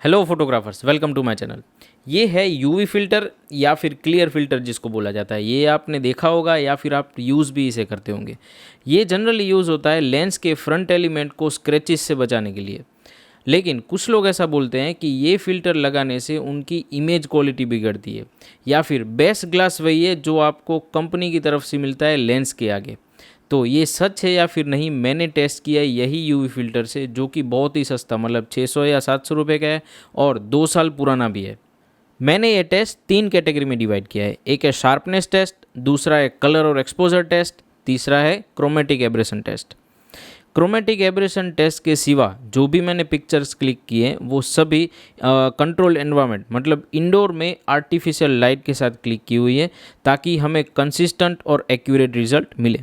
Hello photographers, welcome to my channel. ये है UV filter या फिर क्लियर फ़िल्टर जिसको बोला जाता है। ये आपने देखा होगा या फिर आप यूज़ भी इसे करते होंगे। ये जनरली यूज़ होता है लेंस के फ्रंट एलिमेंट को स्क्रैचेस से बचाने के लिए। लेकिन कुछ लोग ऐसा बोलते हैं कि ये फ़िल्टर लगाने से उनकी इमेज क्वालिटी बिगड़ती है, या फिर बेस्ट ग्लास वही है जो आपको कंपनी की तरफ से मिलता है लेंस के आगे। तो ये सच है या फिर नहीं, मैंने टेस्ट किया है यही यूवी फ़िल्टर से, जो कि बहुत ही सस्ता, मतलब 600 या 700 रुपये का है और 2 साल पुराना भी है। मैंने ये टेस्ट 3 कैटेगरी में डिवाइड किया है। एक है शार्पनेस टेस्ट, दूसरा है कलर और एक्सपोजर टेस्ट, तीसरा है chromatic aberration test. Chromatic aberration test के सिवा जो भी मैंने पिक्चर्स क्लिक किए हैं वो सभी कंट्रोल एनवायरनमेंट, मतलब इंडोर में आर्टिफिशियल लाइट के साथ क्लिक की हुई है, ताकि हमें कंसिस्टेंट और एक्यूरेट रिजल्ट मिले।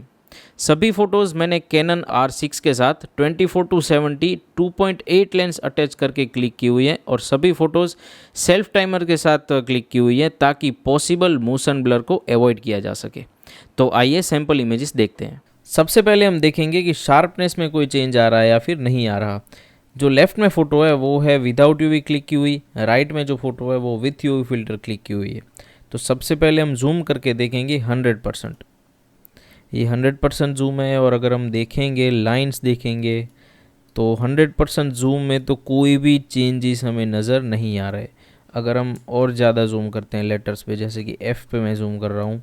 सभी फ़ोटोज़ मैंने कैनन R6 के साथ 24-70 2.8 लेंस अटैच करके क्लिक की हुई है, और सभी फ़ोटोज़ सेल्फ टाइमर के साथ क्लिक की हुई है ताकि पॉसिबल मोशन ब्लर को अवॉइड किया जा सके। तो आइए सैम्पल इमेजेस देखते हैं। सबसे पहले हम देखेंगे कि शार्पनेस में कोई चेंज आ रहा है या फिर नहीं आ रहा। जो लेफ़्ट में फ़ोटो है वो है विदाउट यूवी क्लिक की हुई, राइट में जो फ़ोटो है वो विथ यूवी फ़िल्टर क्लिक की हुई है। तो सबसे पहले हम जूम करके देखेंगे 100%। ये 100% जूम है, और अगर हम देखेंगे लाइंस देखेंगे तो 100% जूम में तो कोई भी चेंजेस हमें नज़र नहीं आ रहे। अगर हम और ज़्यादा जूम करते हैं लेटर्स पे, जैसे कि F पे मैं जूम कर रहा हूँ,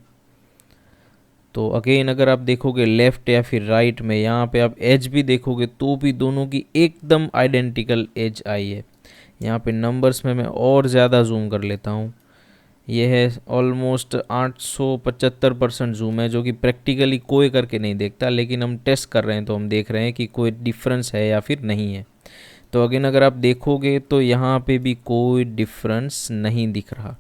तो अगेन अगर आप देखोगे लेफ़्ट या फिर राइट में, यहाँ पे आप एज भी देखोगे तो भी दोनों की एकदम आइडेंटिकल एज आई है। यहाँ पे नंबर्स में मैं और ज़्यादा जूम कर लेता हूँ। ये है ऑलमोस्ट 875% जूम है, जो कि प्रैक्टिकली कोई करके नहीं देखता, लेकिन हम टेस्ट कर रहे हैं तो हम देख रहे हैं कि कोई डिफरेंस है या फिर नहीं है। तो अगेन अगर आप देखोगे तो यहाँ पे भी कोई डिफरेंस नहीं दिख रहा।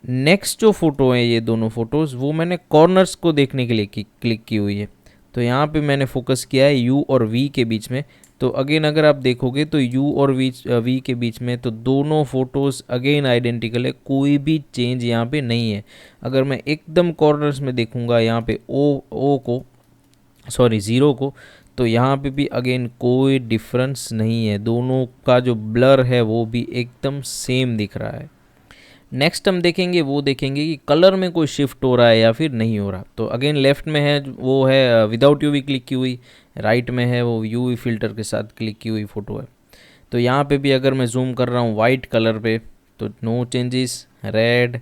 नेक्स्ट जो फ़ोटो है, ये दोनों फ़ोटोज़, वो मैंने कॉर्नर्स को देखने के लिए क्लिक की हुई है। तो यहाँ पे मैंने फोकस किया है U और V के बीच में। तो अगेन अगर आप देखोगे तो U और V के बीच में तो दोनों फ़ोटोज़ अगेन आइडेंटिकल है, कोई भी चेंज यहाँ पे नहीं है। अगर मैं एकदम कॉर्नर्स में देखूँगा यहाँ पे ज़ीरो को, तो यहाँ पे भी अगेन कोई डिफरेंस नहीं है। दोनों का जो ब्लर है वो भी एकदम सेम दिख रहा है। नेक्स्ट हम देखेंगे कि कलर में कोई शिफ्ट हो रहा है या फिर नहीं हो रहा। तो अगेन लेफ़्ट में है वो है विदाउट यूवी क्लिक की हुई, राइट में है वो यूवी फ़िल्टर के साथ क्लिक की हुई फ़ोटो है। तो यहाँ पे भी अगर मैं जूम कर रहा हूँ वाइट कलर पे, तो no changes. Red,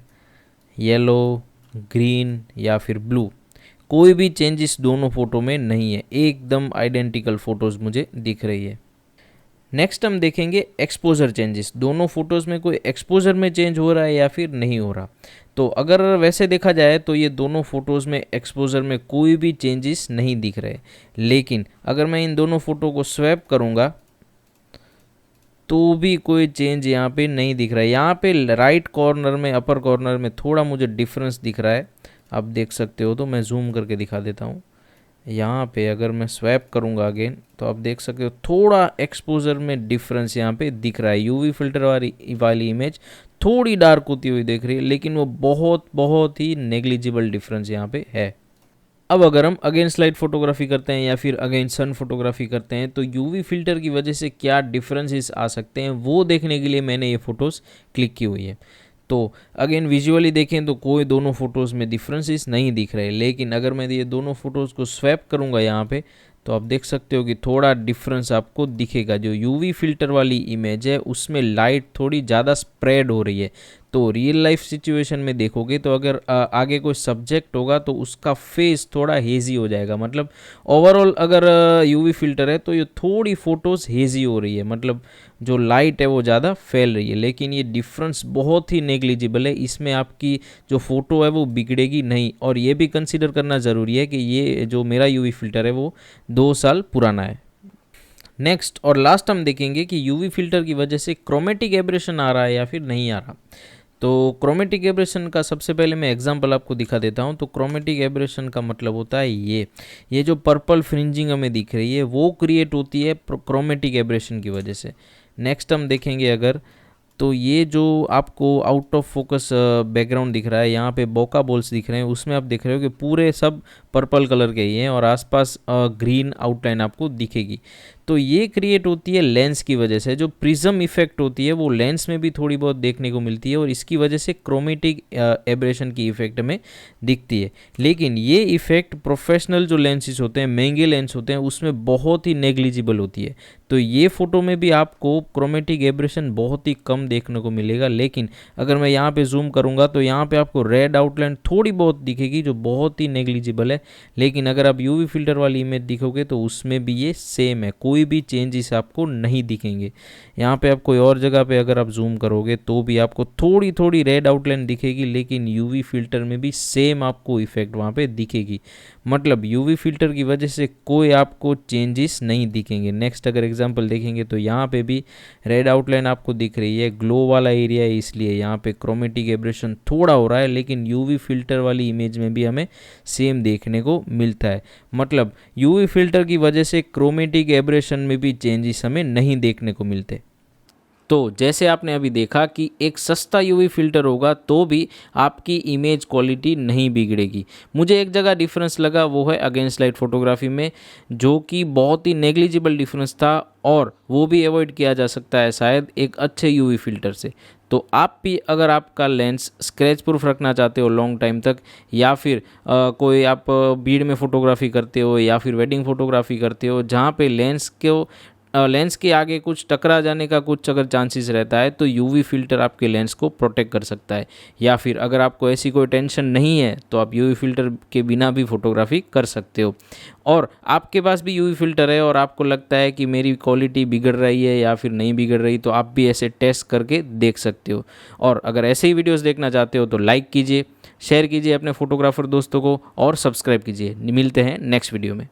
yellow, green या फिर ब्लू, कोई भी चेंजेस दोनों फ़ोटो में नहीं है। एकदम आइडेंटिकल फ़ोटोज़ मुझे दिख रही है। नेक्स्ट हम देखेंगे एक्सपोजर चेंजेस। दोनों फोटोज़ में कोई एक्सपोजर में चेंज हो रहा है या फिर नहीं हो रहा। तो अगर वैसे देखा जाए तो ये दोनों फ़ोटोज़ में एक्सपोजर में कोई भी चेंजेस नहीं दिख रहे। लेकिन अगर मैं इन दोनों फ़ोटो को स्वैप करूँगा तो भी कोई चेंज यहाँ पे नहीं दिख रहा है। यहाँ पे राइट कॉर्नर में, अपर कॉर्नर में थोड़ा मुझे डिफरेंस दिख रहा है, आप देख सकते हो। तो मैं जूम करके दिखा देता हूँ। यहाँ पे अगर मैं स्वैप करूँगा अगेन, तो आप देख सकते हो थोड़ा एक्सपोजर में डिफरेंस यहाँ पे दिख रहा है। यूवी फिल्टर वाली इमेज थोड़ी डार्क होती हुई दिख रही है, लेकिन वो बहुत बहुत ही नेग्लिजिबल डिफरेंस यहाँ पे है। अब अगर हम अगेंस्ट लाइट फोटोग्राफी करते हैं या फिर अगेंस्ट सन फोटोग्राफी करते हैं, तो यूवी फिल्टर की वजह से क्या डिफरेंसेस आ सकते हैं वो देखने के लिए मैंने ये फ़ोटोज़ क्लिक की हुई है। तो अगेन विजुअली देखें तो कोई दोनों फ़ोटोज़ में डिफरेंसेस नहीं दिख रहे। लेकिन अगर मैं ये दोनों फ़ोटोज़ को स्वैप करूँगा यहाँ पे, तो आप देख सकते हो कि थोड़ा डिफरेंस आपको दिखेगा। जो यूवी फिल्टर वाली इमेज है उसमें लाइट थोड़ी ज़्यादा स्प्रेड हो रही है। तो रियल लाइफ सिचुएशन में देखोगे तो अगर आगे कोई सब्जेक्ट होगा तो उसका फेस थोड़ा हेजी हो जाएगा। मतलब ओवरऑल अगर यूवी फिल्टर है तो ये थोड़ी फ़ोटोज़ हेजी हो रही है, मतलब जो लाइट है वो ज़्यादा फैल रही है। लेकिन ये डिफरेंस बहुत ही नेग्लिजिबल है, इसमें आपकी जो फ़ोटो है वो बिगड़ेगी नहीं। और ये भी कंसीडर करना ज़रूरी है कि ये जो मेरा यूवी फिल्टर है वो 2 साल पुराना है। नेक्स्ट और लास्ट हम देखेंगे कि यूवी फिल्टर की वजह से क्रोमेटिक एब्रेशन आ रहा है या फिर नहीं आ रहा। तो क्रोमेटिक एब्रेशन का सबसे पहले मैं एग्जांपल आपको दिखा देता हूं। तो क्रोमेटिक एब्रेशन का मतलब होता है ये जो पर्पल फ्रिंजिंग हमें दिख रही है वो क्रिएट होती है क्रोमेटिक एब्रेशन की वजह से। नेक्स्ट हम देखेंगे अगर, तो ये जो आपको आउट ऑफ फोकस बैकग्राउंड दिख रहा है, यहाँ पे बोका बॉल्स दिख रहे हैं, उसमें आप देख रहे हो कि पूरे सब पर्पल कलर के ही हैं और आसपास ग्रीन आउटलाइन आपको दिखेगी। तो ये क्रिएट होती है लेंस की वजह से। जो प्रिज्म इफेक्ट होती है वो लेंस में भी थोड़ी बहुत देखने को मिलती है और इसकी वजह से क्रोमेटिक एब्रेशन की इफेक्ट में दिखती है। लेकिन ये इफेक्ट प्रोफेशनल जो लेंसेज होते हैं, महंगे लेंस होते हैं, उसमें बहुत ही नेग्लिजिबल होती है। तो ये फ़ोटो में भी आपको क्रोमेटिक एब्रेशन बहुत ही कम देखने को मिलेगा। लेकिन अगर मैं यहाँ पे जूम करूँगा तो यहाँ पे आपको रेड आउटलाइन थोड़ी बहुत दिखेगी जो बहुत ही नेग्लिजिबल है। लेकिन अगर आप यूवी फिल्टर वाली इमेज दिखोगे तो उसमें भी ये सेम है, कोई भी चेंजेस आपको नहीं दिखेंगे। यहाँ पे आप कोई और जगह पे अगर आप जूम करोगे तो भी आपको थोड़ी थोड़ी रेड आउटलाइन दिखेगी, लेकिन यूवी फिल्टर में भी सेम आपको इफेक्ट वहाँ पे दिखेगी। मतलब यूवी फिल्टर की वजह से कोई आपको चेंजेस नहीं दिखेंगे। नेक्स्ट अगर एग्जांपल देखेंगे तो यहाँ पे भी रेड आउटलाइन आपको दिख रही है, ग्लो वाला एरिया है इसलिए यहाँ पे क्रोमेटिक एब्रेशन थोड़ा हो रहा है, लेकिन यूवी फिल्टर वाली इमेज में भी हमें सेम देखने को मिलता है। मतलब यूवी फिल्टर की वजह से क्रोमेटिक एब्रेशन में भी चेंजेस हमें नहीं देखने को मिलते। तो जैसे आपने अभी देखा कि एक सस्ता यूवी फिल्टर होगा तो भी आपकी इमेज क्वालिटी नहीं बिगड़ेगी। मुझे एक जगह डिफरेंस लगा, वो है अगेंस्ट लाइट फोटोग्राफी में, जो कि बहुत ही नेग्लिजिबल डिफरेंस था और वो भी अवॉइड किया जा सकता है शायद एक अच्छे यूवी फिल्टर से। तो आप भी अगर आपका लेंस स्क्रैच प्रूफ रखना चाहते हो लॉन्ग टाइम तक, या फिर कोई आप भीड़ में फ़ोटोग्राफी करते हो या फिर वेडिंग फ़ोटोग्राफी करते हो जहाँ पे लेंस के आगे कुछ टकरा जाने का कुछ अगर चांसेस रहता है तो यूवी फिल्टर आपके लेंस को प्रोटेक्ट कर सकता है। या फिर अगर आपको ऐसी कोई टेंशन नहीं है तो आप यूवी फिल्टर के बिना भी फोटोग्राफी कर सकते हो। और आपके पास भी यूवी फिल्टर है और आपको लगता है कि मेरी क्वालिटी बिगड़ रही है या फिर नहीं बिगड़ रही, तो आप भी ऐसे टेस्ट करके देख सकते हो। और अगर ऐसे ही वीडियोज़ देखना चाहते हो तो लाइक कीजिए, शेयर कीजिए अपने फोटोग्राफर दोस्तों को और सब्सक्राइब कीजिए। मिलते हैं नेक्स्ट वीडियो में।